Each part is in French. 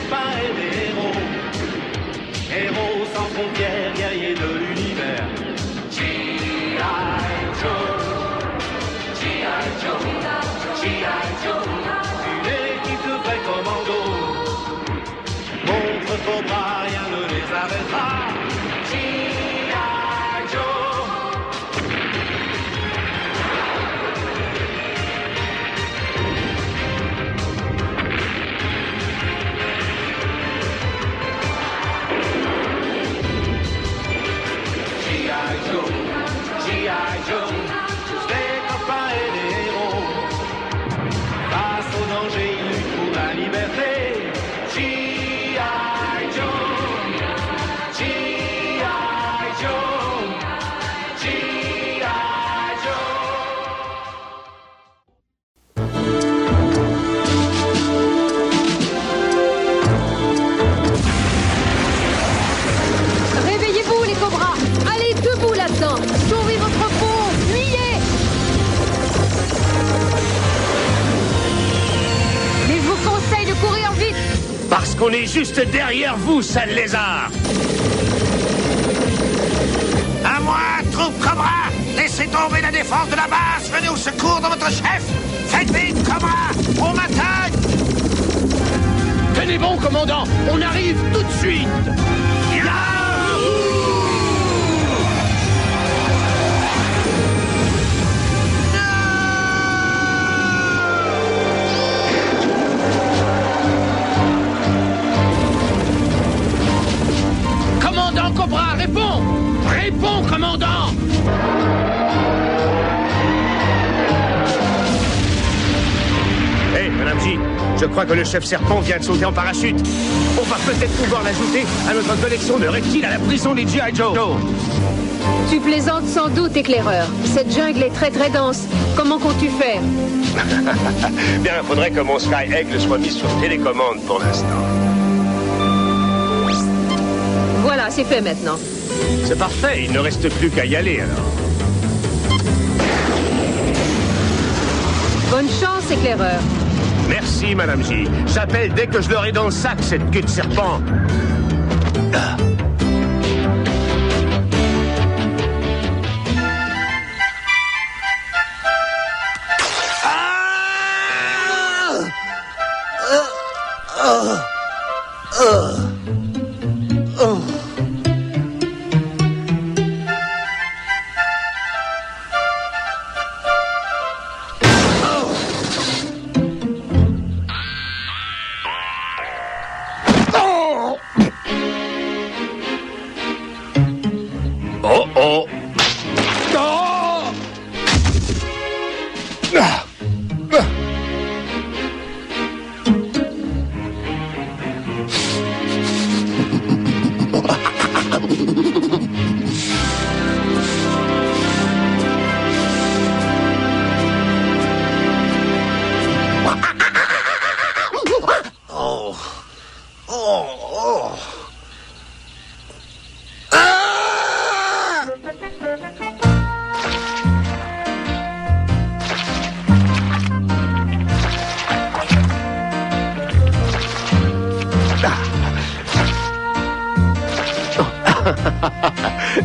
copains et des héros. Héros sans frontières, guerriers de l'univers. G.I. Joe, G.I. Joe, G.I. Joe. Une équipe de vrais commandos. Contre Cobra, rien ne les arrêtera. G.I. Joe. G.I. Joe, G.I. Joe, tous des copains et des héros. Face au danger, ils luttent pour la liberté. G.I. Joe, G.I. Joe, G.I. Joe. Réveillez-vous les cobras. Allez debout là-dedans. Sauvez votre peau. Fuyez. Mais je vous conseille de courir vite. Parce qu'on est juste derrière vous, sale lézard. À moi, troupe Cobra! Laissez tomber la défense de la base! Venez au secours de votre chef! Faites vite, Cobra! On m'attaque! Tenez bon, commandant, on arrive tout de suite. Commandant Cobra, réponds! Réponds, commandant! Hé, Madame J, je crois que le chef serpent vient de sauter en parachute. On va peut-être pouvoir l'ajouter à notre collection de reptiles à la prison des G.I. Joe. Tu plaisantes sans doute, éclaireur. Cette jungle est très très dense. Comment comptes-tu faire? Bien, il faudrait que mon Sky Aigle soit mis sur télécommande pour l'instant. Voilà, c'est fait maintenant. C'est parfait, il ne reste plus qu'à y aller alors. Bonne chance, éclaireur. Merci, Madame J. J'appelle dès que je l'aurai dans le sac, cette queue de serpent. Ah. Oh oh. Oh. Ah. Ah. Oh. Oh. Oh.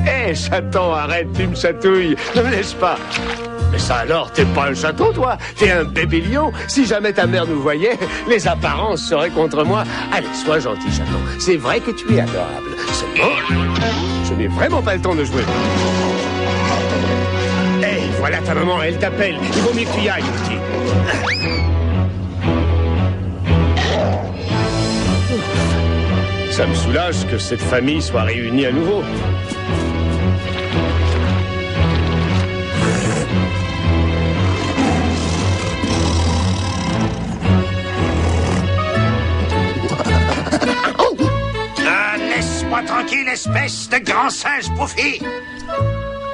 Hé, chaton, arrête, tu me chatouilles. Ne me laisse pas. Mais ça alors, t'es pas un chaton, toi. T'es un bébé lion. Si jamais ta mère nous voyait, les apparences seraient contre moi. Allez, sois gentil, chaton. C'est vrai que tu es adorable. Seulement, je n'ai vraiment pas le temps de jouer. Hé, voilà ta maman, elle t'appelle. Il vaut mieux que tu y ailles, petit. Ça me soulage que cette famille soit réunie à nouveau. Laisse-moi tranquille, espèce de grand singe bouffi!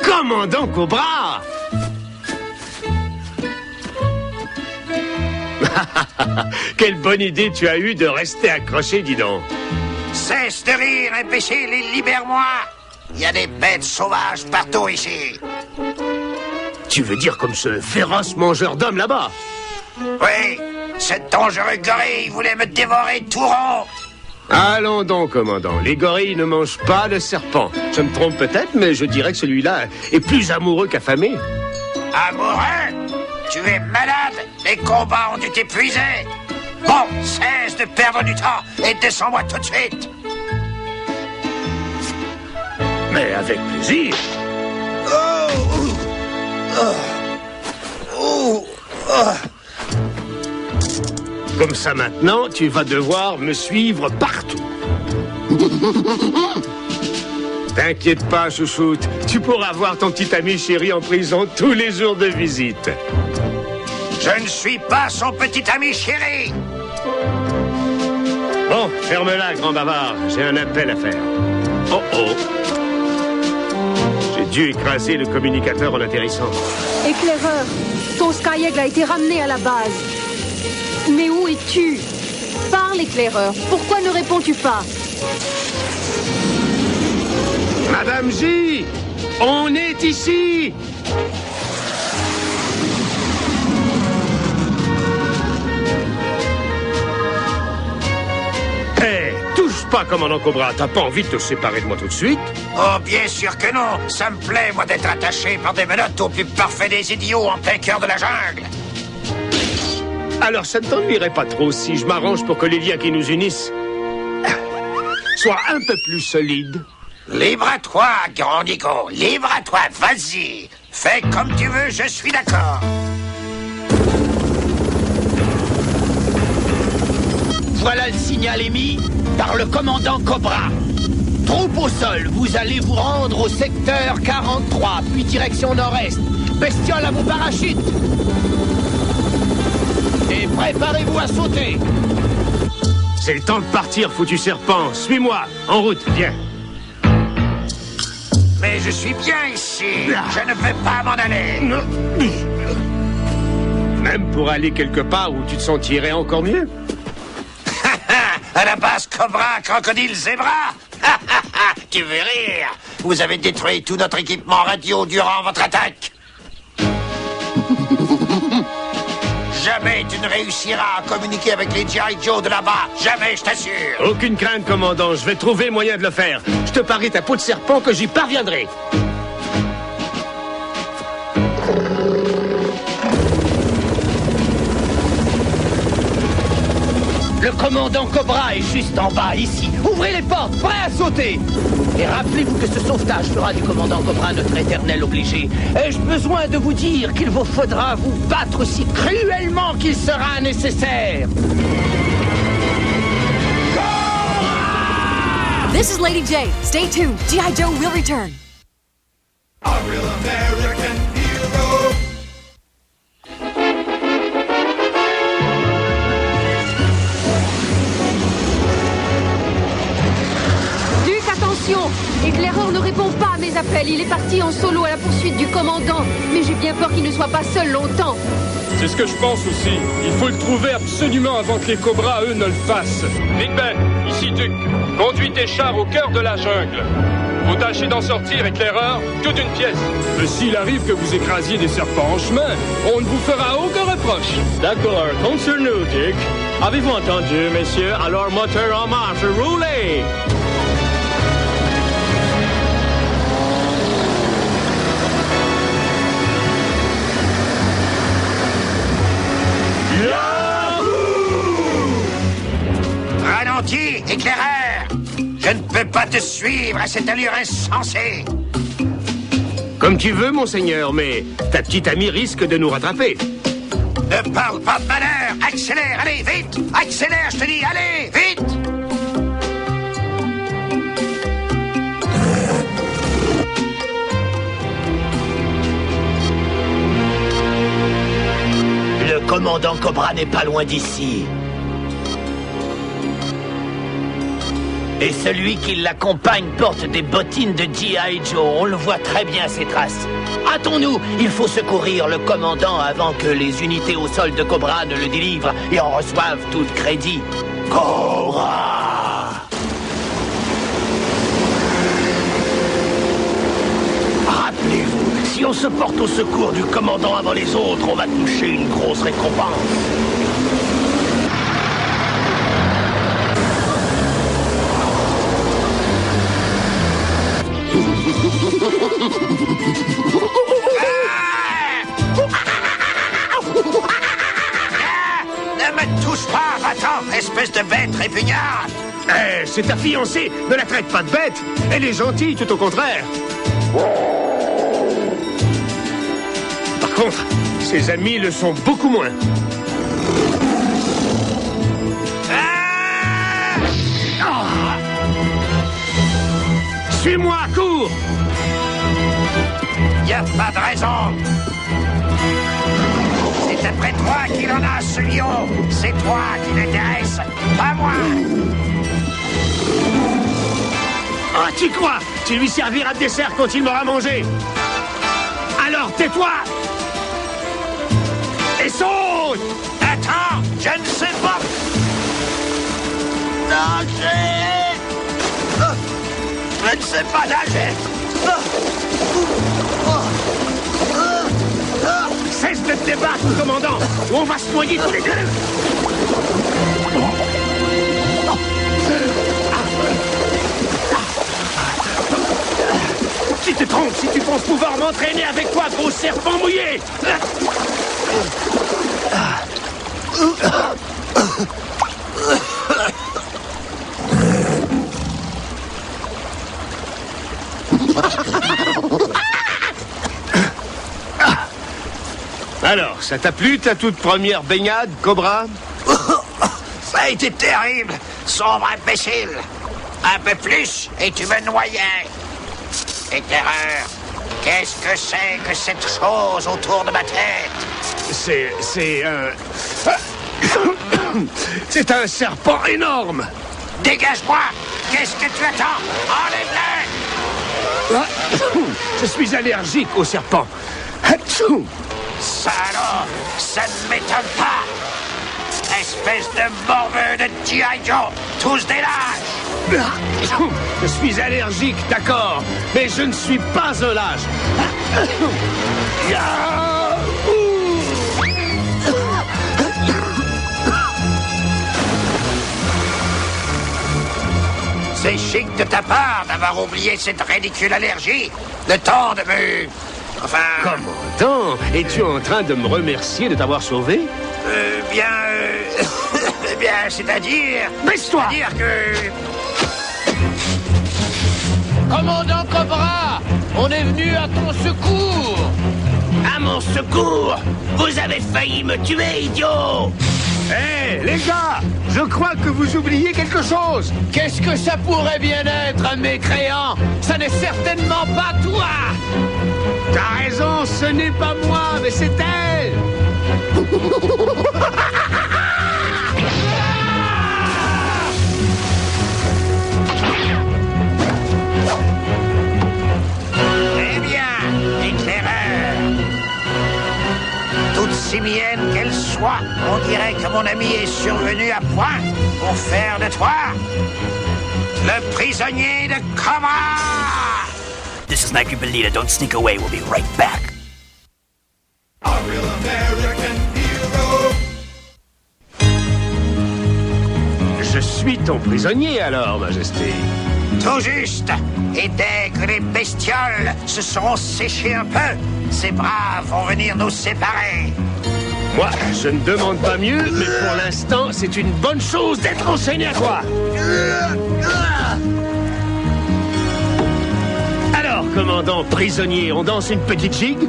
Commandant Cobra! Quelle bonne idée tu as eue de rester accroché, dis donc. Cesse de rire, imbécile, et libère-moi! Il y a des bêtes sauvages partout ici. Tu veux dire comme ce féroce mangeur d'hommes là-bas? Oui, ce dangereux gorille voulait me dévorer tout rond. Allons donc, commandant. Les gorilles ne mangent pas de serpents. Je me trompe peut-être, mais je dirais que celui-là est plus amoureux qu'affamé. Amoureux? Tu es malade? Les combats ont dû t'épuiser. Bon, cesse de perdre du temps et descends-moi tout de suite. Mais avec plaisir. Comme ça maintenant, tu vas devoir me suivre partout. T'inquiète pas, chouchoute. Tu pourras voir ton petit ami chéri en prison tous les jours de visite. Je ne suis pas son petit ami chéri. Bon, ferme-la, grand bavard. J'ai un appel à faire. Oh oh. J'ai dû écraser le communicateur en atterrissant. Éclaireur, ton Sky-Eagle a été ramené à la base. Mais où es-tu? Parle, éclaireur. Pourquoi ne réponds-tu pas? Madame J, on est ici. Hé, touche pas, commandant Cobra. T'as pas envie de te séparer de moi tout de suite? Oh, bien sûr que non. Ça me plaît, moi, d'être attaché par des menottes au plus parfait des idiots en plein cœur de la jungle. Alors ça ne t'ennuierait pas trop si je m'arrange pour que les liens qui nous unissent soient un peu plus solides? Libre à toi, grand Nico. Libre à toi, vas-y. Fais comme tu veux, je suis d'accord. Voilà le signal émis par le commandant Cobra. Troupe au sol, vous allez vous rendre au secteur 43, puis direction nord-est. Bestiole à vos parachutes. Et préparez-vous à sauter. C'est le temps de partir, foutu serpent. Suis-moi, en route, viens. Mais je suis bien ici. Je ne vais pas m'en aller. Même pour aller quelque part où tu te sentirais encore mieux. À la base Cobra, crocodile, zébra. Tu veux rire? Vous avez détruit tout notre équipement radio durant votre attaque. Jamais tu ne réussiras à communiquer avec les G.I. Joe de là-bas. Jamais, je t'assure. Aucune crainte, commandant. Je vais trouver moyen de le faire. Je te parie ta peau de serpent que j'y parviendrai. Le commandant Cobra est juste en bas, ici. Ouvrez les portes, prêt à sauter. Et rappelez-vous que ce sauvetage fera du commandant Cobra notre éternel obligé. Ai-je besoin de vous dire qu'il vous faudra vous battre aussi cruellement qu'il sera nécessaire? This is Lady J. Stay tuned. G.I. Joe will return. A real American hero. Éclaireur ne répond pas à mes appels. Il est parti en solo à la poursuite du commandant. Mais j'ai bien peur qu'il ne soit pas seul longtemps. C'est ce que je pense aussi. Il faut le trouver absolument avant que les cobras, eux, ne le fassent. Big Ben, ici Duke. Conduis tes chars au cœur de la jungle. Faut tâcher d'en sortir, éclaireur, toute une pièce. Mais s'il arrive que vous écrasiez des serpents en chemin, on ne vous fera aucun reproche. D'accord, compte sur nous, Dick. Avez-vous entendu, messieurs? Alors, moteur en marche, roulez! Ralentis, éclaireur! Je ne peux pas te suivre à cette allure insensée! Comme tu veux, monseigneur, mais ta petite amie risque de nous rattraper. Ne parle pas de malheur! Accélère, allez, vite! Accélère, je te dis, allez, vite! Le commandant Cobra n'est pas loin d'ici. Et celui qui l'accompagne porte des bottines de G.I. Joe. On le voit très bien, ces traces. Hâtons-nous, il faut secourir le commandant avant que les unités au sol de Cobra ne le délivrent et en reçoivent tout le crédit. Cobra! Rappelez-vous, si on se porte au secours du commandant avant les autres, on va toucher une grosse récompense. Ne me touche pas, va-t'en, espèce de bête répugnante! C'est ta fiancée. Ne la traite pas de bête. Elle est gentille, tout au contraire. Par contre, ses amis le sont beaucoup moins. Suis-moi, cours! Y a pas de raison! C'est après toi qu'il en a, ce lion! C'est toi qui l'intéresse, pas moi! Ah, tu crois? Tu lui serviras de dessert quand il m'aura mangé. Alors, tais-toi! Et saute! Attends, je ne sais pas! Nager! Je ne sais pas nager! Cesse de te débattre, commandant, ou on va se noyer tous les deux! Tu te trompes si tu penses pouvoir m'entraîner avec toi, gros serpent mouillé! Alors, ça t'a plu ta toute première baignade, Cobra? Ça a été terrible, sombre imbécile. Un peu plus et tu me noyais. Éclaireur, qu'est-ce que c'est que cette chose autour de ma tête? C'est un serpent énorme! Dégage-moi! Qu'est-ce que tu attends? Enlève-le! Je suis allergique aux serpents. Ça alors, ça ne m'étonne pas! Espèce de morveux de G.I. Joe, tous des lâches! Je suis allergique, d'accord, mais je ne suis pas un lâche. C'est chic de ta part d'avoir oublié cette ridicule allergie. Le temps de me... Enfin... Commandant, es-tu en train de me remercier de t'avoir sauvé? Eh bien, c'est-à-dire... Baisse-toi! C'est-à-dire que... Commandant Cobra, on est venu à ton secours. À mon secours! Vous avez failli me tuer, idiot! Hé, les gars! Je crois que vous oubliez quelque chose! Qu'est-ce que ça pourrait bien être, un mécréant? Ça n'est certainement pas toi! T'as raison, ce n'est pas moi, mais c'est elle! Eh bien, éclaireur, toute simienne qu'elle soit, on dirait que mon ami est survenu à point pour faire de toi le prisonnier de Cobra! This is Nike Belita. Don't sneak away. We'll be right back. A real American hero. Je suis ton prisonnier alors, Majesté. Tout juste. Et dès que les bestioles se seront séchées un peu, ces braves vont venir nous séparer. Moi, je ne demande pas mieux, mais pour l'instant, c'est une bonne chose d'être enchaîné à toi. Alors, commandant prisonnier, on danse une petite gigue?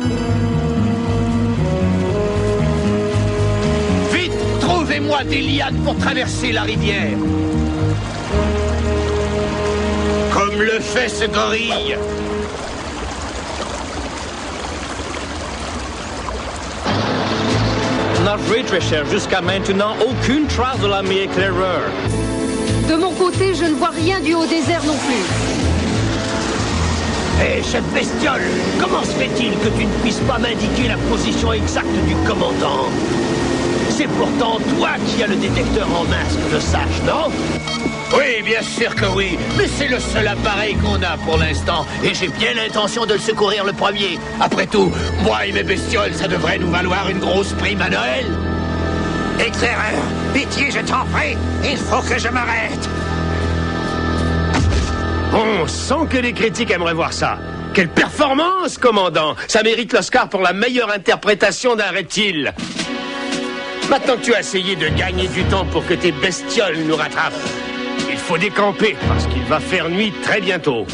Vite, trouvez-moi des lianes pour traverser la rivière. Comme le fait ce gorille. Not très cher. Jusqu'à maintenant, aucune trace de l'ami éclaireur. De mon côté, je ne vois rien du haut désert non plus. Hé, chef bestiole, comment se fait-il que tu ne puisses pas m'indiquer la position exacte du commandant? C'est pourtant toi qui as le détecteur en main, ce que je sache, non? Oui, bien sûr que oui, mais c'est le seul appareil qu'on a pour l'instant, et j'ai bien l'intention de le secourir le premier. Après tout, moi et mes bestioles, ça devrait nous valoir une grosse prime à Noël. Éclaireur, pitié, je t'en prie, il faut que je m'arrête. On sent que les critiques aimeraient voir ça. Quelle performance, commandant! Ça mérite l'Oscar pour la meilleure interprétation d'un reptile. Maintenant que tu as essayé de gagner du temps pour que tes bestioles nous rattrapent, il faut décamper parce qu'il va faire nuit très bientôt.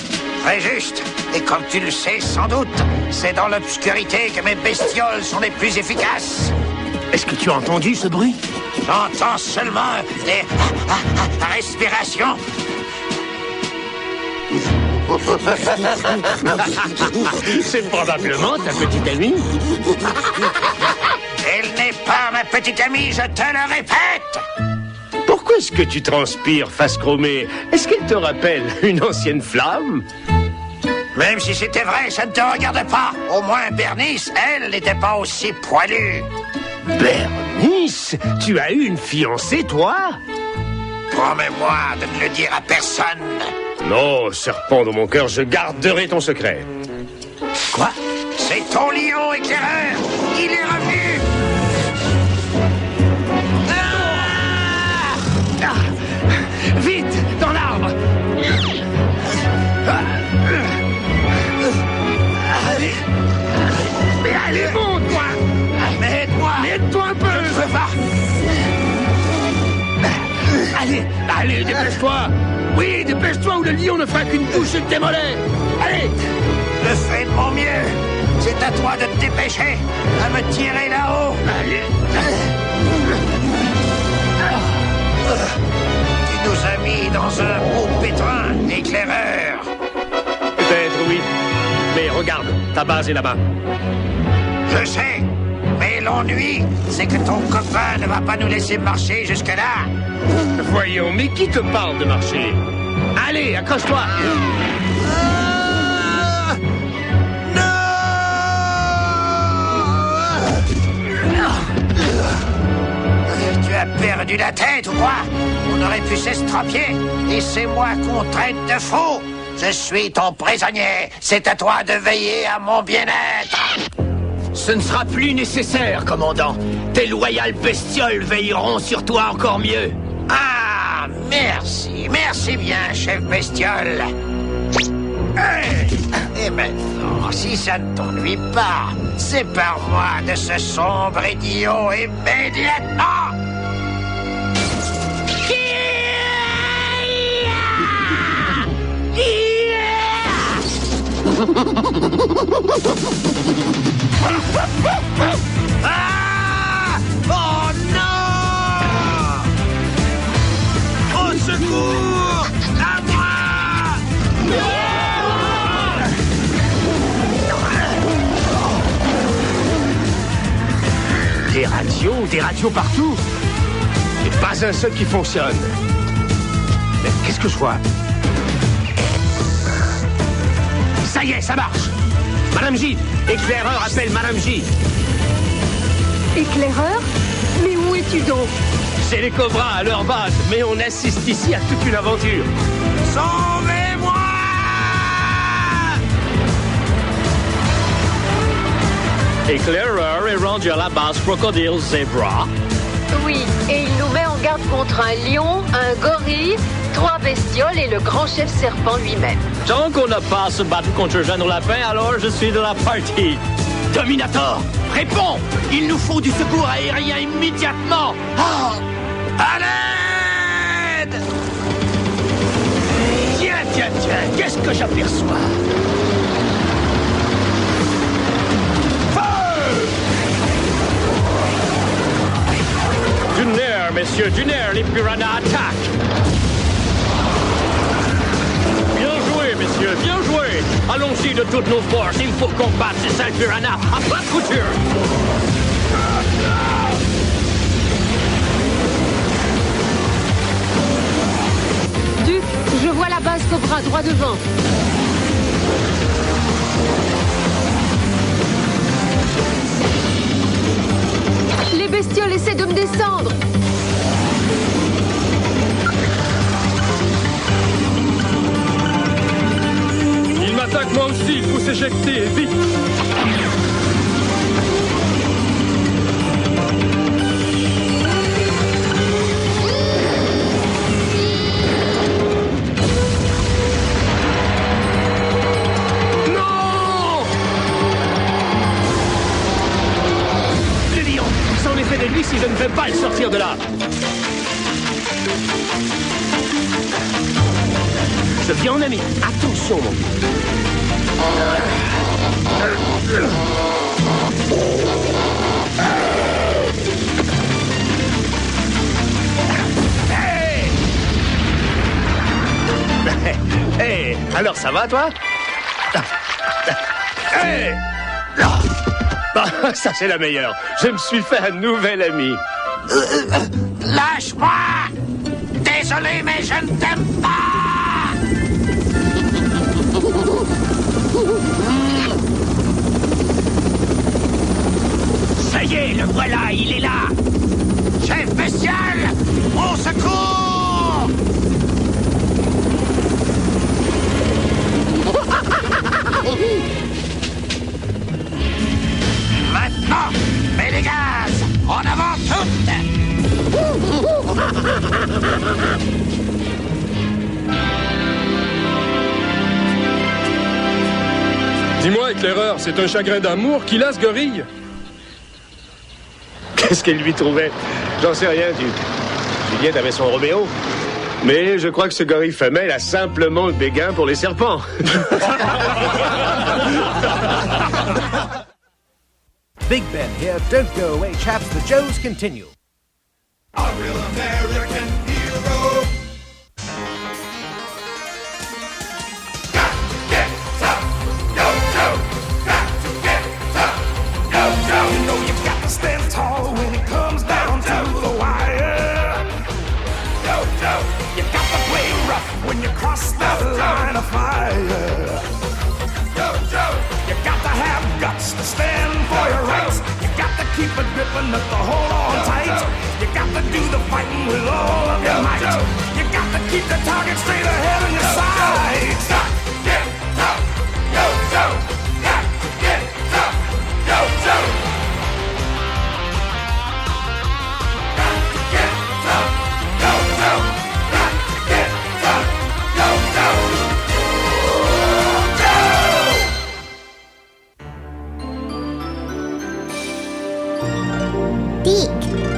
Très juste. Et comme tu le sais sans doute, c'est dans l'obscurité que mes bestioles sont les plus efficaces. Est-ce que tu as entendu ce bruit? J'entends seulement des respirations. C'est probablement ta petite amie. Elle n'est pas ma petite amie, je te le répète. Pourquoi est-ce que tu transpires, face chromée? Est-ce qu'elle te rappelle une ancienne flamme? Même si c'était vrai, ça ne te regarde pas. Au moins, Bernice, elle, n'était pas aussi poilue. Bernice? Tu as eu une fiancée, toi? Promets-moi de ne le dire à personne. Non, serpent de mon cœur, je garderai ton secret. Quoi? C'est ton lion éclaireur. Il est revenu. Vite, dans l'arbre. Allez. Mais allez, monte-toi. Mais aide-moi. Aide-toi un peu. Je ne peux pas. Allez, dépêche-toi. Oui, dépêche-toi ou le lion ne fera qu'une bouchée de tes mollets. Allez. Je fais de mon mieux. C'est à toi de te dépêcher à me tirer là-haut. Allez. Tu nous as mis dans un beau pétrin, éclaireur. Peut-être, oui. Mais regarde, ta base est là-bas. Je sais. Mais l'ennui, c'est que ton copain ne va pas nous laisser marcher jusque-là. Voyons, mais qui te parle de marcher? Allez, accroche-toi. Tu as perdu la tête ou quoi? On aurait pu s'estropier. Et c'est moi qu'on traite de fou. Je suis ton prisonnier. C'est à toi de veiller à mon bien-être. Ce ne sera plus nécessaire, commandant. Tes loyales bestioles veilleront sur toi encore mieux. Ah, merci. Merci bien, chef bestiole. Et maintenant, si ça ne t'ennuie pas, sépare-moi de ce sombre idiot immédiatement. Ah! Oh non! Au secours! À moi! Des radios partout. Et pas un seul qui fonctionne. Mais qu'est-ce que je vois? Ça y est, ça marche. Madame J, éclaireur appelle Madame J. Éclaireur? Mais où es-tu donc? C'est les cobras à leur base, mais on assiste ici à toute une aventure. Sauvez-moi! Éclaireur est rendu à la base Crocodile Zebra. Oui, et il nous met en garde contre un lion, un gorille, 3 bestioles et le grand chef serpent lui-même. Tant qu'on n'a pas à se battre contre Jeanne au lapin, alors je suis de la partie. Dominator, réponds! Il nous faut du secours aérien immédiatement! Oh! À l'aide! Tiens, qu'est-ce que j'aperçois? Du nerf, messieurs, du nerf, les piranhas attaquent! Bien joué, messieurs, bien joué! Allons-y de toutes nos forces, il faut combattre ces sales piranhas à plat de couture! Duc, je vois la base Cobra droit devant. Les bestioles essaient de me descendre. Il m'attaque moi aussi, il faut s'éjecter, vite. Non! tirer de lui si je ne veux pas le sortir de là. Je viens en ami. Attention, mon vieux. Hey, alors ça va, toi? Hey! Ça, c'est la meilleure. Je me suis fait un nouvel ami. Lâche-moi! Désolé, mais je ne t'aime pas! Ça y est, le voilà, il est là. Chef spécial! Au secours! Maintenant, mets les gaz! En avant toutes! Dis-moi, éclaireur, c'est un chagrin d'amour qu'il a, ce gorille? Qu'est-ce qu'elle lui trouvait? J'en sais rien, Duc. Juliette avait son Roméo. Mais je crois que ce gorille femelle a simplement le béguin pour les serpents. Big Ben here. Don't go away, chaps. The Joes continue. A real American hero. Got to get tough, yo-yo. Got to get tough, yo-yo. You know you got to stand tall when it comes down to the wire. Yo-yo. You got to play rough when you cross that line of fire. Yo-yo. You got to have guts to stand for your rights. You got to keep it gripping up to hold on tight. You got to do the fighting with all of your might. You got to keep the target straight ahead in your sights. Got to get tough, yo-yo. Got to get tough, yo-yo. Got to get tough, yo-yo. Got to get tough, yo-yo. Deke.